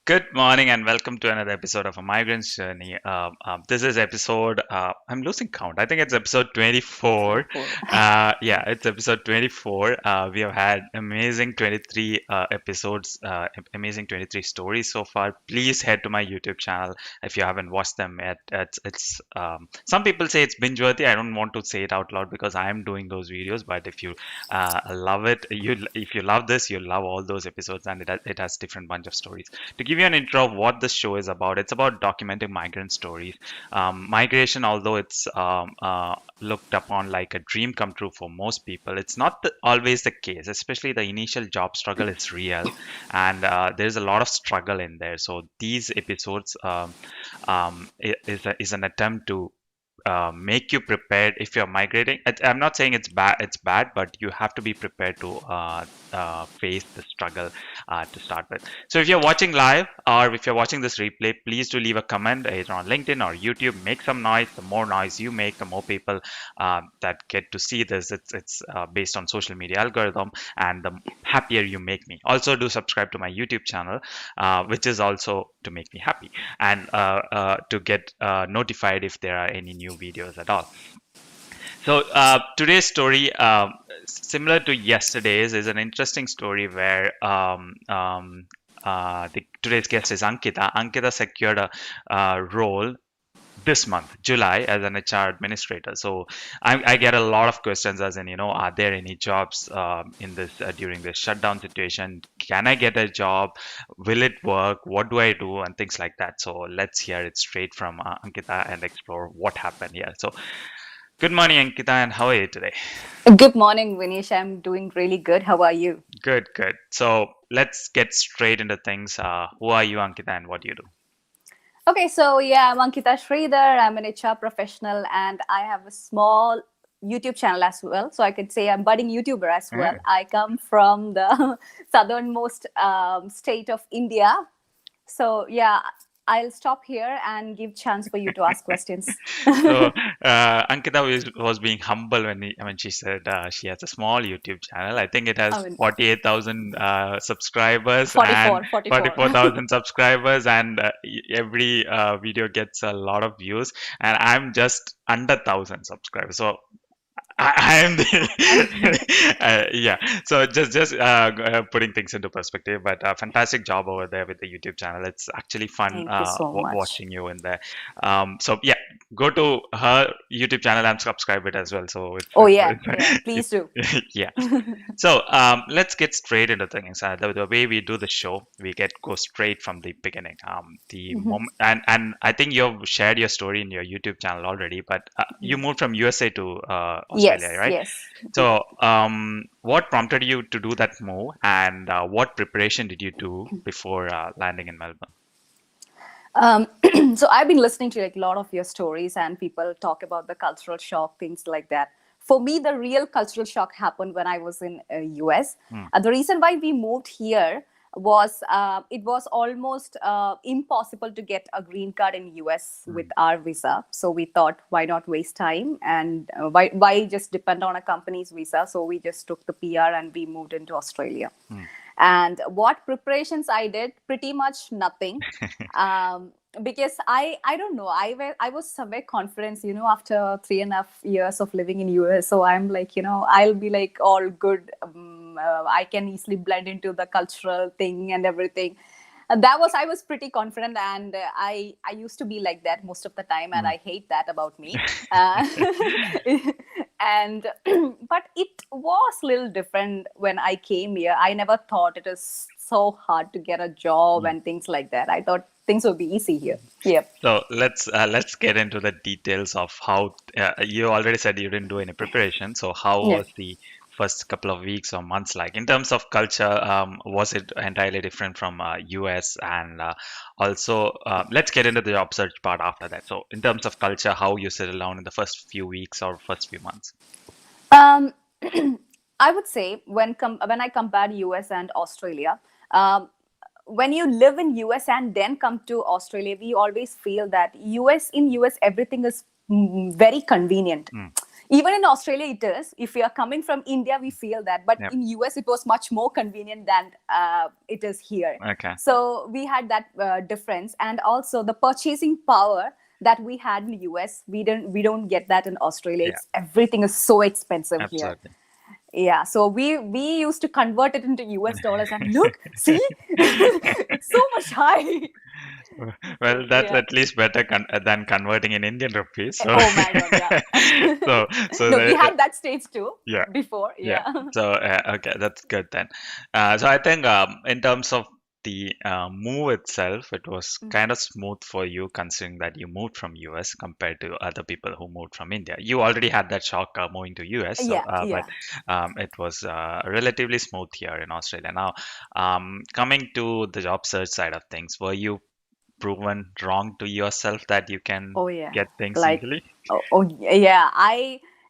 Good morning and welcome to another episode of a Migrant's Journey. This is episode, I'm losing count. I think it's episode 24. 24. Yeah, it's episode 24. We have had amazing 23 episodes, amazing 23 stories so far. Please head to my YouTube channel if you haven't watched them yet. Some people say it's binge worthy. I don't want to say it out loud because I am doing those videos. But if you love it, if you love this, you'll love all those episodes, and it has different bunch of stories. To give you an intro of what the show is about, it's about documenting migrant stories. Migration, although it's looked upon like a dream come true for most people, it's not always the case. Especially the initial job struggle is real, and there's a lot of struggle in there. So these episodes is an attempt to make you prepared if you're migrating. I'm not saying it's bad, but you have to be prepared to face the struggle to start with. So if you're watching live or if you're watching this replay, please do leave a comment either on LinkedIn or YouTube. Make some noise. The more noise you make, the more people that get to see this. It's based on social media algorithm, and the happier you make me. Also, do subscribe to my YouTube channel, which is also to make me happy, and to get notified if there are any new videos at all. So today's story, similar to yesterday's, is an interesting story where today's guest is Ankita. Ankita secured a role this month, July, as an HR administrator. So I get a lot of questions as in, are there any jobs in this during this shutdown situation? Can I get a job? Will it work? What do I do? And things like that. So let's hear it straight from Ankita and explore what happened here. So good morning, Ankita, and how are you today? Good morning, Vinish. I'm doing really good. How are you? Good, good. So let's get straight into things. Who are you, Ankita, and what do you do? Okay, so yeah, I'm Ankita Sridhar. I'm an HR professional and I have a small YouTube channel as well. So I could say I'm budding YouTuber as well. Yeah. I come from the southernmost state of India. So yeah, I'll stop here and give chance for you to ask questions. So Ankita was being humble when she said she has a small YouTube channel. I think it has I mean, 48,000 subscribers and 44, 44. 44,000 subscribers, and every video gets a lot of views. And I'm just under 1,000 subscribers. So I am the yeah. So just putting things into perspective, but fantastic job over there with the YouTube channel. It's actually fun Thank you so much. watching you in there. So yeah, go to her YouTube channel and subscribe it as well. So Oh yeah, yeah, it's please do. yeah. So let's get straight into things. The way we do the show, we go straight from the beginning. The Mhm. moment, and I think you've shared your story in your YouTube channel already, but you moved from USA to Australia, Yes, right? yes. So what prompted you to do that move, and what preparation did you do before landing in Melbourne? Um, so I've been listening to like a lot of your stories, and people talk about the cultural shock, things like that. For me, the real cultural shock happened when I was in US. Hmm. The reason why we moved here was it was almost impossible to get a green card in US with Hmm. our visa. So we thought, why not waste time and why just depend on a company's visa? So we just took the PR and we moved into Australia. Hmm. And what preparations I did, pretty much nothing. Because I don't know, I was somewhere confident, after 3.5 years of living in US. So I'm like, I'll be like all good. I can easily blend into the cultural thing and everything. And I was pretty confident, and I used to be like that most of the time, and Hmm. I hate that about me. Uh, and but it was a little different when I came here. I never thought it is so hard to get a job Hmm. and things like that. I thought things would be easy here. Yep. So let's get into the details of how you already said you didn't do any preparation. So how Yeah. was the first couple of weeks or months like in terms of culture? Was it entirely different from US? And also, let's get into the job search part after that. So in terms of culture, how you settle down in the first few weeks or first few months? Um, I would say when I compare US and Australia, um, when you live in US and then come to Australia, we always feel that US everything is very convenient. Mm, Even in Australia it is. If we are coming from India, we feel that, but Yep. in US it was much more convenient than it is here. Okay. So we had that difference, and also the purchasing power that we had in US, we don't get that in Australia. Yeah. It's everything is so expensive here. Absolutely. Yeah, so we used to convert it into US dollars, and look, see, it's so much high. Well, that's Yeah. at least better than converting in Indian rupees. So, Oh my God, yeah. so, so No, we the, had that stage too yeah, before. yeah. Yeah. So, okay, that's good then. So I think in terms of the move itself, it was kind of smooth for you, considering that you moved from US compared to other people who moved from India. You already had that shock moving to US, so Yeah, but yeah. it was relatively smooth here in Australia. Now, coming to the job search side of things, were you proven wrong to yourself that you can Oh yeah. get things Like, easily? oh yeah.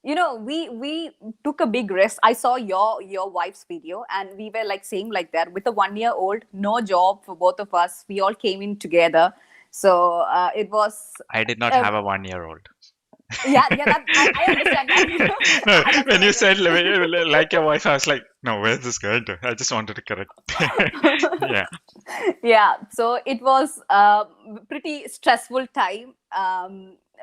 We took a big risk. I saw your wife's video, and we were like saying like that with a 1 year old, no job for both of us. We all came in together. So it was I did not uh, have a 1 year old. yeah, that I understand that. No, That's when what I you meant. said like your wife, I was like, no, where's this going to? I just wanted to correct. Yeah. Yeah, so it was pretty stressful time.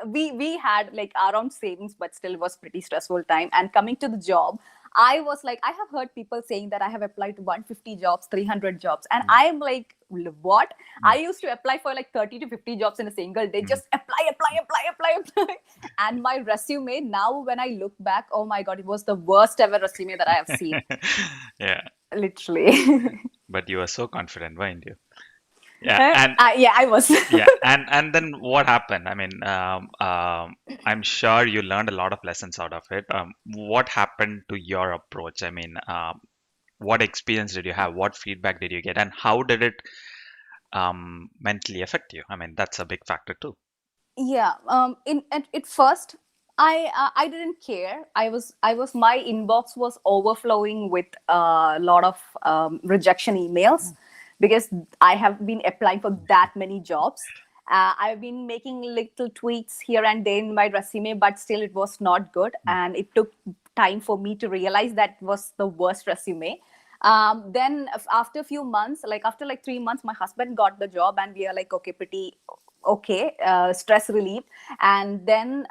We had like our own savings, but still it was pretty stressful time. And coming to the job, I was like, I have heard people saying that I have applied to 150 jobs, 300 jobs, and Mm, I am like, what? mm, I used to apply for like 30 to 50 jobs in a single day. mm. Just apply. And my resume now, when I look back, oh my god, it was the worst ever resume that I have seen. Yeah, Literally. but you were so confident, weren't you? Yeah, and Yeah, I was. yeah, and then what happened? I mean, I'm sure you learned a lot of lessons out of it. What happened to your approach? I mean, what experience did you have? What feedback did you get? And how did it mentally affect you? I mean, that's a big factor too. Yeah, in at first I didn't care. I was my inbox was overflowing with a lot of rejection emails, because I have been applying for that many jobs. I've been making little tweaks here and there in my resume, but still it was not good, and it took time for me to realize that was the worst resume. Then after a few months, like after like 3 months, my husband got the job, and we are like, okay, pretty okay, stress relief. And then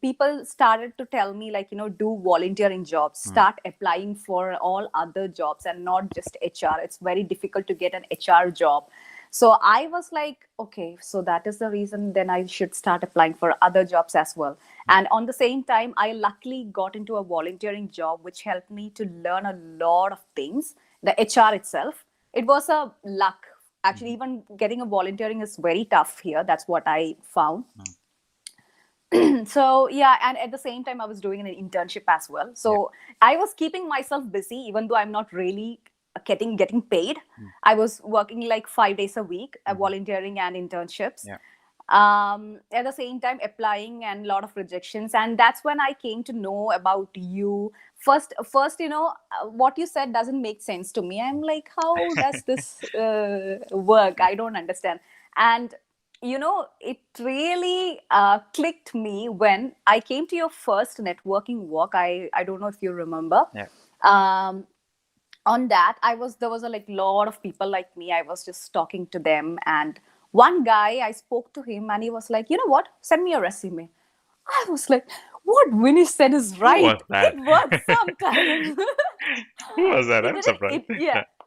people started to tell me, like, do volunteering jobs, Mm, start applying for all other jobs and not just HR. It's very difficult to get an HR job. So I was like, okay, so that is the reason, then I should start applying for other jobs as well. mm, And on the same time, I luckily got into a volunteering job, which helped me to learn a lot of things. The HR itself, it was a luck. Actually, mm, even getting a volunteering is very tough here. That's what I found. mm. So yeah, and at the same time I was doing an internship as well. Yeah. So I was keeping myself busy, even though I'm not really getting paid. Mm, I was working like 5 days a week, mhm. volunteering and internships. Yeah. At the same time applying, and a lot of rejections. And that's when I came to know about you. First, what you said doesn't make sense to me. I'm like, how does this work? I don't understand. And it really clicked me when I came to your first networking walk. I don't know if you remember. Yeah. um, on that, there was a like lot of people like me. I was just talking to them, and one guy, I spoke to him, and he was like, you know what, send me a resume. I was like, what Vinny said is Who was right. that? It works sometimes. Who was that? It I'm didn't surprised. it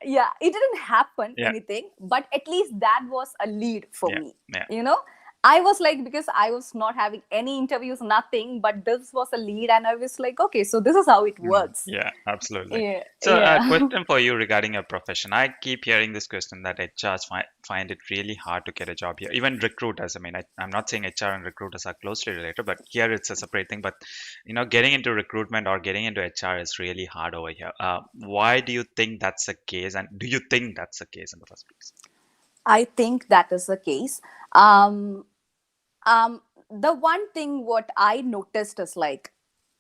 Yeah, it didn't happen Yeah. anything, but at least that was a lead for Yeah. me. Yeah. you know I was like, because I was not having any interviews, nothing, but this was a lead, and I was like, okay, so this is how it Mm, works. yeah, absolutely. Yeah, So, a yeah. question for you regarding your profession. I keep hearing this question that HRs find it really hard to get a job here. Even recruiters. I mean, I'm not saying HR and recruiters are closely related, but here it's a separate thing. But getting into recruitment or getting into HR is really hard over here. Why do you think that's the case? And do you think that's the case in the first place? I think that is the case. um um the one thing what I noticed is, like,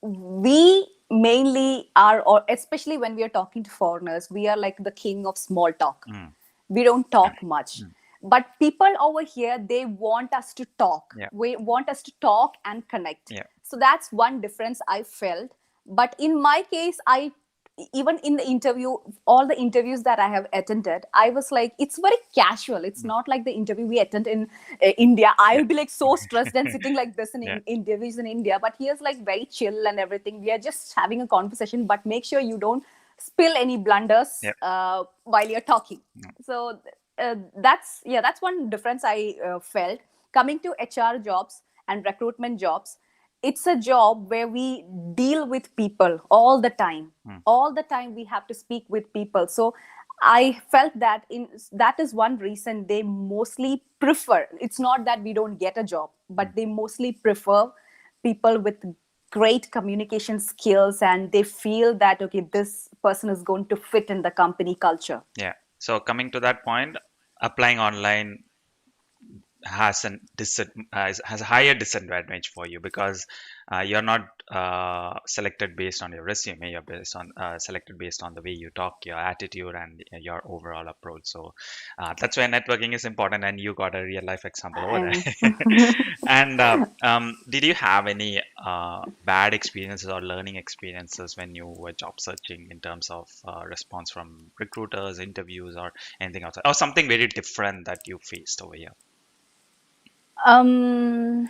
we mainly are, or especially when we are talking to foreigners, we are like the king of small talk. Mm, We don't talk much. mm, But people over here, they want us to talk. yeah. We want us to talk and connect. Yeah. So that's one difference I felt. But in my case, I even in the interview, all the interviews that I have attended, I was like, it's very casual. It's Mm. not like the interview we attend in India. I Yeah. will be like so stressed and sitting like this in Yeah. interviews in India. But here's like very chill and everything. We are just having a conversation, but make sure you don't spill any blunders Yeah. while you're talking. Mm. So that's one difference I felt. Coming to HR jobs and recruitment jobs, it's a job where we deal with people all the time. Mm. All the time we have to speak with people. So I felt that in that is one reason they mostly prefer. It's not that we don't get a job, but Mm. they mostly prefer people with great communication skills, and they feel that okay, this person is going to fit in the company culture. Yeah. So coming to that point, applying online has a higher disadvantage for you because you're not selected based on your resume. You're based on selected based on the way you talk, your attitude, and your overall approach. So that's why networking is important, and you got a real life example over And there. And did you have any bad experiences or learning experiences when you were job searching in terms of response from recruiters, interviews, or anything else, or something very different that you faced over here? um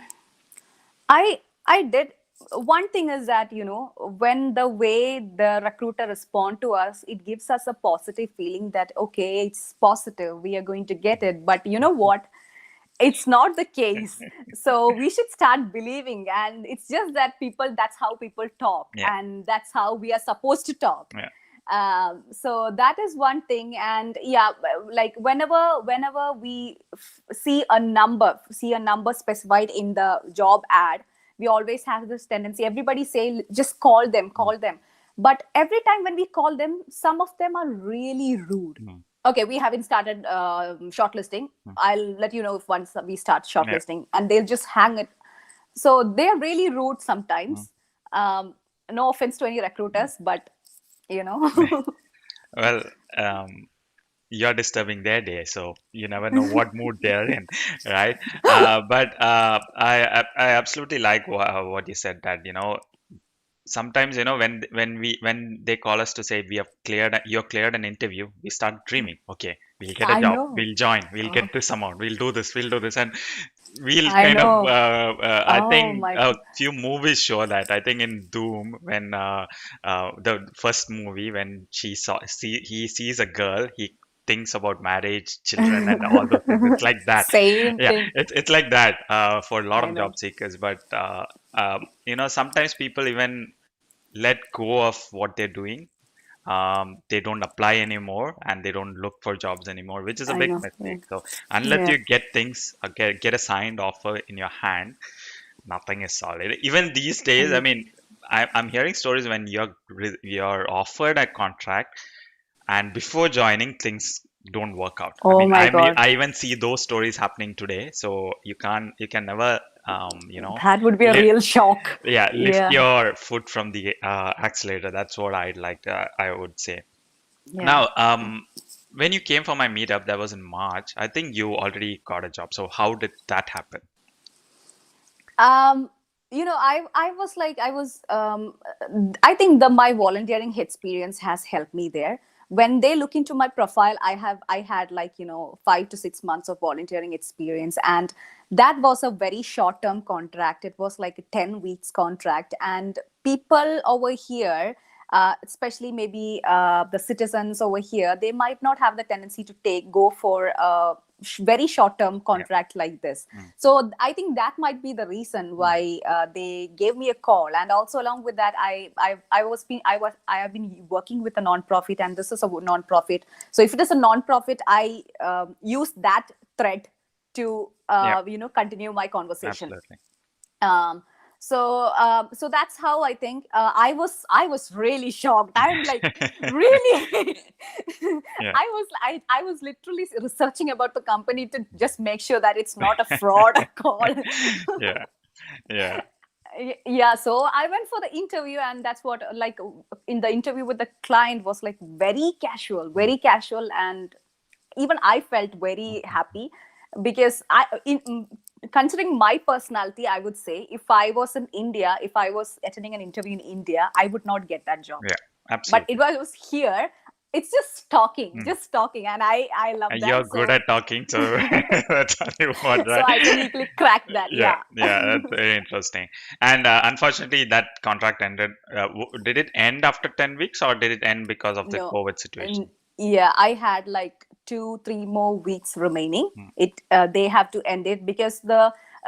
I did. One thing is that, when the way the recruiter respond to us, it gives us a positive feeling that okay, it's positive, we are going to get it. But you know what? It's not the case. So we should start believing, and it's just that people, that's how people talk, Yeah. and that's how we are supposed to talk. Yeah. So that is one thing. And yeah, like whenever we see a number specified in the job ad, we always have this tendency, everybody say just call them, Mm. call them. But every time when we call them, some of them are really rude. Mm. Okay, we haven't started shortlisting. Mm. I'll let you know if once we start Yeah. shortlisting, and they'll just hang it. So they're really rude Mm. sometimes. No offense to any recruiters, but you know. Well, um, you're disturbing their day, so you never know what mood they're in, right? But I absolutely like what you said, that sometimes when they call us to say we have cleared you're cleared an interview, we start dreaming, okay, we'll get a I job, know. we'll join, we'll Oh, get this amount, we'll do this, and we'll I kind of know. I Oh think my. a few movies show that. I think in Doom, when the first movie, when he sees a girl, he thinks about marriage, children, and all those things. It's like that. Same Yeah, thing. it's like that for a lot I of know. job seekers. But sometimes people even let go of what they're doing. They don't apply anymore, and they don't look for jobs anymore, which is a I big know. Yeah. mistake. So unless Yeah. you get things, get a signed offer in your hand, nothing is solid. Even these I days, I know. mean, I'm hearing stories when you're offered a contract, and before joining, things don't work out. I Oh mean, my God. I even see those stories happening today. So you can never That would be a li real shock. yeah, lift Yeah. your foot from the accelerator. That's what I would say. Yeah. Now, when you came for my meetup, that was in March. I think you already got a job. So how did that happen? um I was like, I think the my volunteering experience has helped me there. When they look into my profile, I had like 5 to 6 months of volunteering experience, and that was a very short term contract. It was like a 10 weeks contract, and people over here, especially maybe the citizens over here, they might not have the tendency to take go for a very short term Yeah. contract like this. Mm. So I think that might be the reason Mm. why they gave me a call. And also along with that, I have been working with a non-profit, and this is a non-profit. So if it is a non-profit, I use that thread to Yeah, continue my conversation. absolutely. um, so that's how I think I was really shocked. I'm like, really. Yeah, I was literally researching about the company to just make sure that it's not a fraud call. yeah, yeah. Yeah, so I went for the interview, and that's what, like, in the interview with the client was like very casual, Mm. very casual. And even I felt very happy, because considering my personality, I would say if I was in India, if I was attending an interview in India, I would not get that job. Yeah, But it absolutely. was here. It's Mm. just talking, and I love You're that. good So at talking, so that's only what, so right? I can easily crack that. Yeah, Yeah. yeah, that's very interesting. And unfortunately, that contract ended. Did it end after 10 weeks, or did it end because of the No. COVID And situation? yeah, I had like 2 3 more weeks remaining. Mm. It They have to end it because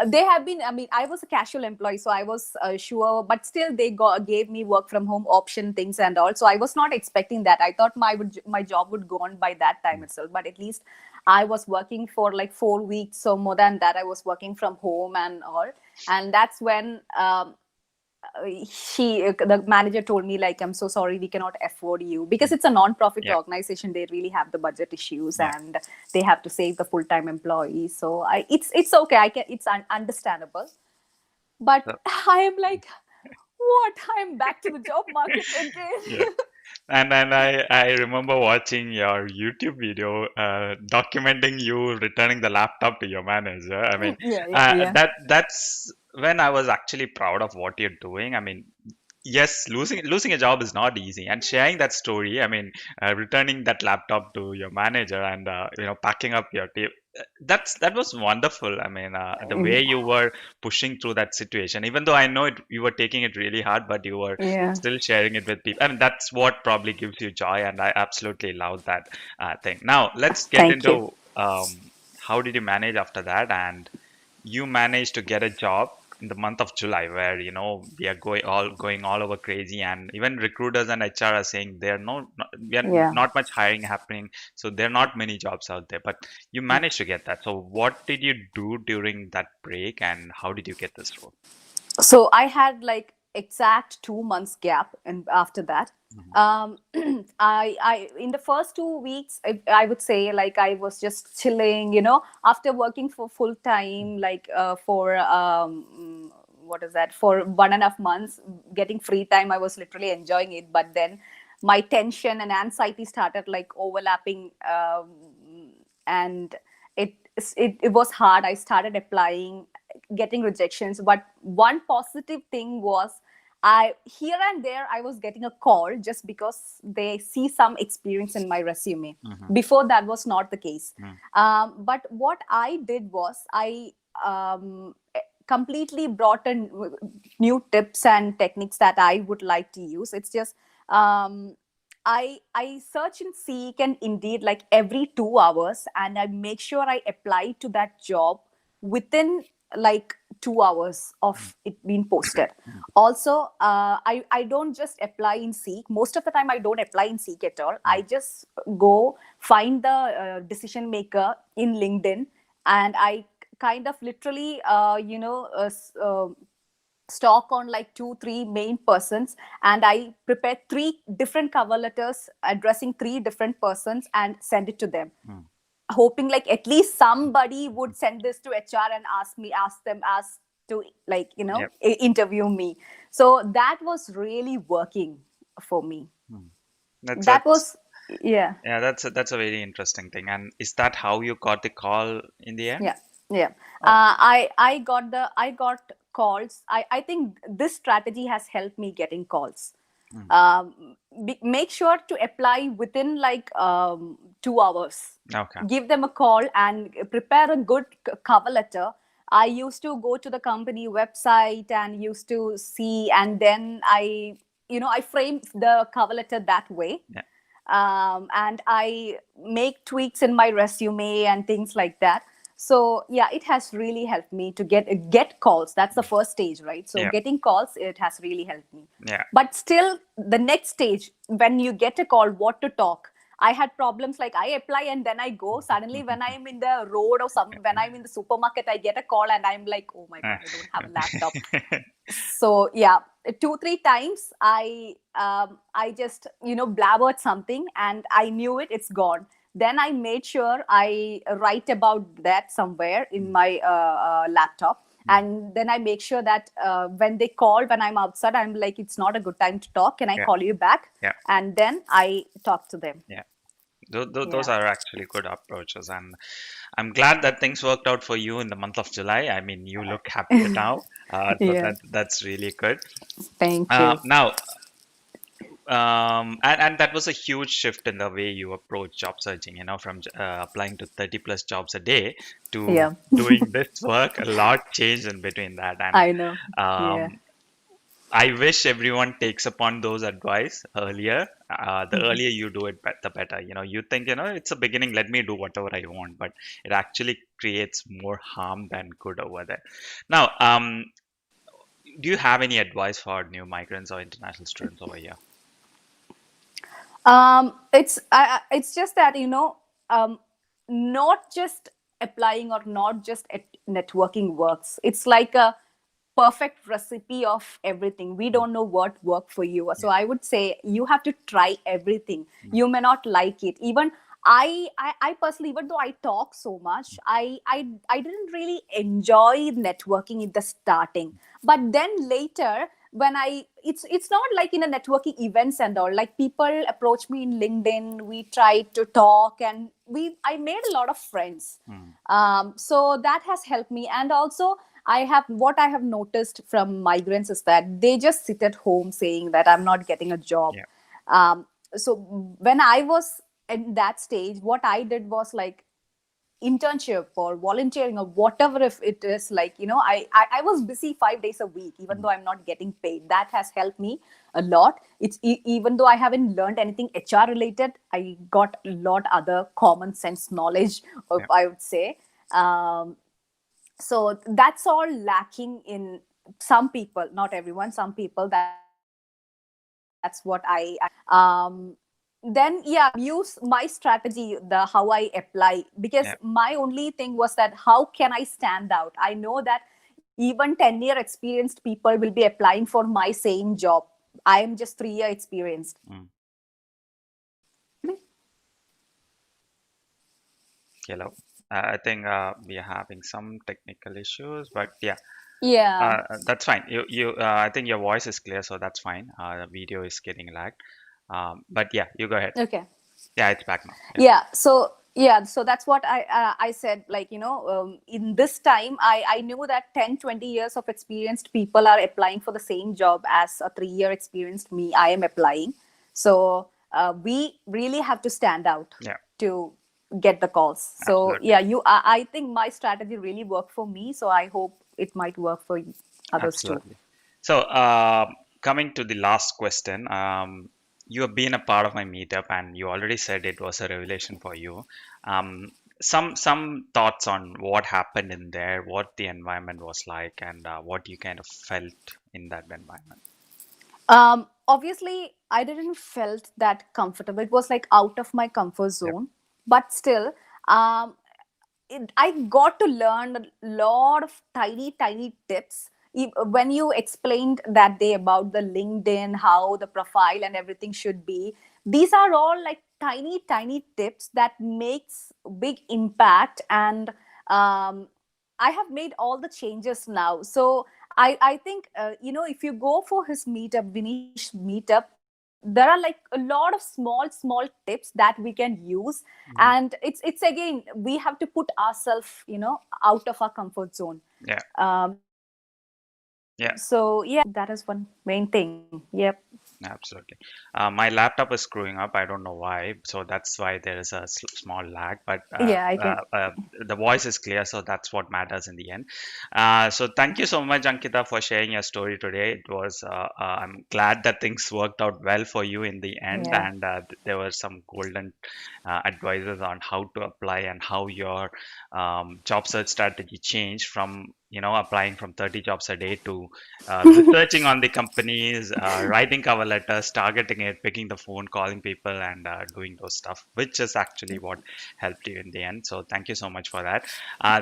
they have been, I mean, I was a casual employee, so I was sure, but still gave me work from home option things and all. So I was not expecting that. I thought my job would go on by that time Mm. itself, but at least I was working for like 4 weeks. So more than that, I was working from home and all. And that's when the manager told me, like, I'm so sorry, we cannot afford you, because Mm. it's a non-profit Yeah, organization. They really have the budget issues, yeah. and they have to save the full-time employees. So it's okay, I can, it's understandable. But So, I am like, what, I'm back to the job market again. yeah. And I remember watching your YouTube video documenting you returning the laptop to your manager. I mean, Yeah, yeah, yeah. that's when I was actually proud of what you're doing. I mean, yes, losing a job is not easy, and sharing that story, I mean, returning that laptop to your manager and packing up your tape, that was wonderful. I mean, the way you were pushing through that situation, even though I know you were taking it really hard, but you were Yeah. still sharing it with people. I mean, that's what probably gives you joy, and I absolutely love that thing. Now let's get Thank you. into how did you manage after that, and you managed to get a job in the month of July, where we are going all over crazy, and even recruiters and HR are saying we are Yeah. not much hiring happening, so there are not many jobs out there. But you managed to get that. So what did you do during that break, and how did you get this role? So I had like exact 2 months gap, and after that, Mhm. I in the first 2 weeks, I would say, like, I was just chilling, after working for full time, like, for what is that, for 1.5 months, getting free time, I was literally enjoying it. But then my tension and anxiety started like overlapping, and it was hard. I started applying, getting rejections. But one positive thing was, I here and there I was getting a call just because they see some experience in my resume. Mhm. Before, that was not the case. Mhm. But what I did was, I completely brought in new tips and techniques that I would like to use. It's just, I search and seek and Indeed like every 2 hours, and I make sure I apply to that job within like 2 hours of it being posted. Mhm. Also, I don't just apply in Seek. Most of the time, I don't apply in Seek at all. I Mhm. just go find the decision maker in LinkedIn, and I kind of literally, stock on like 2 3 main persons, and I prepare 3 different cover letters addressing 3 different persons and send it to them, Mhm. hoping like at least somebody would send this to HR and ask to, like, Yep. interview me. So that was really working for me. Mhm. That's That that's was, yeah. yeah, that's a very interesting thing. And is that how you got the call in the end? Yeah, yeah. Oh. I got calls. I think this strategy has helped me getting calls. Mhm. Make sure to apply within like 2 hours. Okay. Give them a call and prepare a good cover letter. I used to go to the company website and used to see, and then I frame the cover letter that way. Yeah. And I make tweaks in my resume and things like that. So yeah, it has really helped me to get calls. That's the first stage, right? So Yeah. getting calls, it has really helped me. Yeah. But still, the next stage, when you get a call, what to talk, I had problems. Like, I apply and then I go. Suddenly, when I'm in the road, or when I'm in the supermarket, I get a call and I'm like, oh my god, I don't have a laptop. So yeah, 2 3 times I just blabbered something, and I knew it's gone. Then I made sure I write about that somewhere in my laptop, and then I make sure that when they call, when I'm outside, I'm like, it's not a good time to talk, can I Yeah. call you back? Yeah. And then I talk to them. Yeah. Those Yeah. are actually good approaches, and I'm glad that things worked out for you in the month of July. I mean, you look happier now, so Yeah. that's really good. Thank you. Now, and that was a huge shift in the way you approach job searching, from applying to 30 plus jobs a day to Yeah. doing this work. A lot changed in between that. And I know. Yeah. um, I wish everyone takes upon those advice earlier. The Mhm. earlier you do it, the better. You think, it's a beginning, let me do whatever I want, but it actually creates more harm than good over there. Now, do you have any advice for new migrants or international students over here? It's just that um, not just applying or not just networking works. It's like a perfect recipe of everything. We Mm, don't know what worked for you, yeah. so I would say you have to try everything. Mm, You may not like it. Even I personally, even though I talk so much, I didn't really enjoy networking in the starting. But then later, when it's not like in a networking events and all. Like people approach me in LinkedIn, we tried to talk, and I made a lot of friends. mm, So that has helped me. And also, I have noticed from migrants is that they just sit at home saying that I'm not getting a job. yeah. um, so when I was in that stage, what I did was like internship or volunteering or whatever. If it is like, I was busy 5 days a week, even Mm, though I'm not getting paid. That has helped me a lot. Even though I haven't learned anything HR related, I got a lot other common sense knowledge, yeah. I would say. Um, so that's all lacking in some people, not everyone, some people. That's what I then yeah, use my strategy, the how I apply, because Yeah. my only thing was that how can I stand out. I know that even 10-year experienced people will be applying for my same job. I am just 3-year experienced. Mm. Hello. I think we are having some technical issues, but yeah, Yeah. that's fine. I think your voice is clear, so that's fine. The video is getting lagged. But yeah, you go ahead. Okay. Yeah, it's back now. Yeah. Yeah, so that's what I said, like, in this time I knew that 10-20 years of experienced people are applying for the same job as a 3-year experienced me. I am applying. So we really have to stand out Yeah, to get the calls. So absolutely. yeah, I think my strategy really worked for me, so I hope it might work for others too. Absolutely. So, coming to the last question, you have been a part of my meetup, and you already said it was a revelation for you. Um, some thoughts on what happened in there, what the environment was like, and what you kind of felt in that environment. Obviously, I didn't felt that comfortable. It was like out of my comfort Yeah. zone. But still, um, I got to learn a lot of tiny, tiny tips. When you explained that day about the LinkedIn, how the profile and everything should be, these are all like tiny, tiny tips that makes big impact. And I have made all the changes now. So I think, if you go for his meetup, Vinish meetup, there are like a lot of small, small tips that we can use. Mhm. And it's again, we have to put ourselves, out of our comfort zone. Yeah. Yeah. So yeah, that is one main thing. Yep. Absolutely. My laptop is screwing up. I don't know why. So that's why there is a small lag. But Yeah, I can. the voice is clear, so that's what matters in the end. So thank you so much, Ankita, for sharing your story today. I'm glad that things worked out well for you in the end, Yeah. and there were some golden advices on how to apply and how your job search strategy changed from applying from 30 jobs a day to researching on the companies, writing cover letters, targeting it, picking the phone, calling people, and doing those stuff, which is actually what helped you in the end. So thank you so much for that.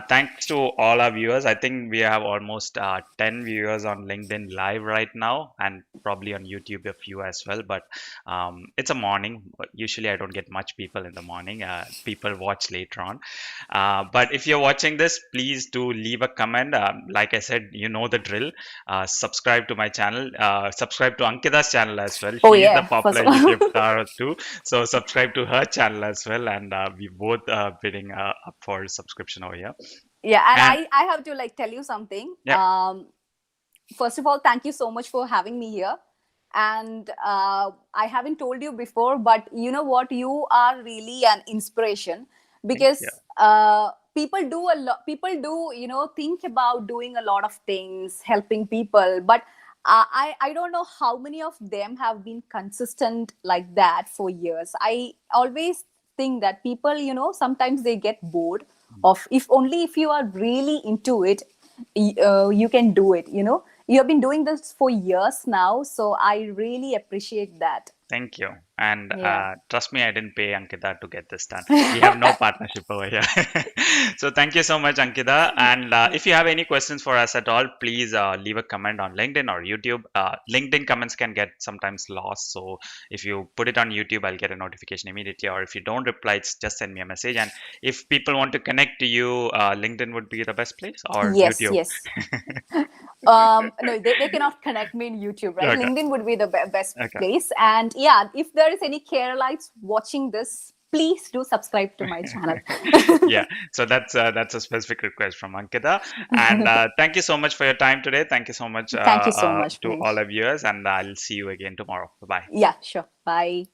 Thanks to all our viewers. I think we have almost 10 viewers on LinkedIn Live right now, and probably on YouTube a few as well. But it's a morning. Usually I don't get much people in the morning. People watch later on. But if you're watching this, please do leave a comment. like I said, you know the drill. Subscribe to my channel. Subscribe to Ankita's channel as well. Oh She is the yeah, popular YouTube star too. So subscribe to her channel as well, and we both bidding up for subscription over here. yeah, and And I have to like tell you something. yeah, First of all, thank you so much for having me here. And I haven't told you before, but you know what? You are really an inspiration thank you. because people do a lot. People do, you know, think about doing a lot of things, helping people, but I don't know how many of them have been consistent like that for years. I always think that people, you know, sometimes they get bored of, if only if you are really into it, you can do it, you know. You have been doing this for years now, so I really appreciate that. Thank you. And Yeah. trust me, I didn't pay Ankita to get this done. We have no partnership over here. So thank you so much, Ankita. And if you have any questions for us at all, please leave a comment on LinkedIn or YouTube. LinkedIn comments can get sometimes lost. So if you put it on YouTube, I'll get a notification immediately. Or if you don't reply, just send me a message. And if people want to connect to you, LinkedIn would be the best place, or Yes, YouTube. yes. No, they cannot connect me in YouTube, right? Okay. LinkedIn would be the best Okay. place. And yeah, if there is any Keralites watching this, please do subscribe to my channel. Yeah, so that's a specific request from Ankita. And thank you so much for your time today. Thank you so much Thank you so much, to all Manish. our viewers, and I'll see you again tomorrow. Bye bye. Yeah, sure. Bye.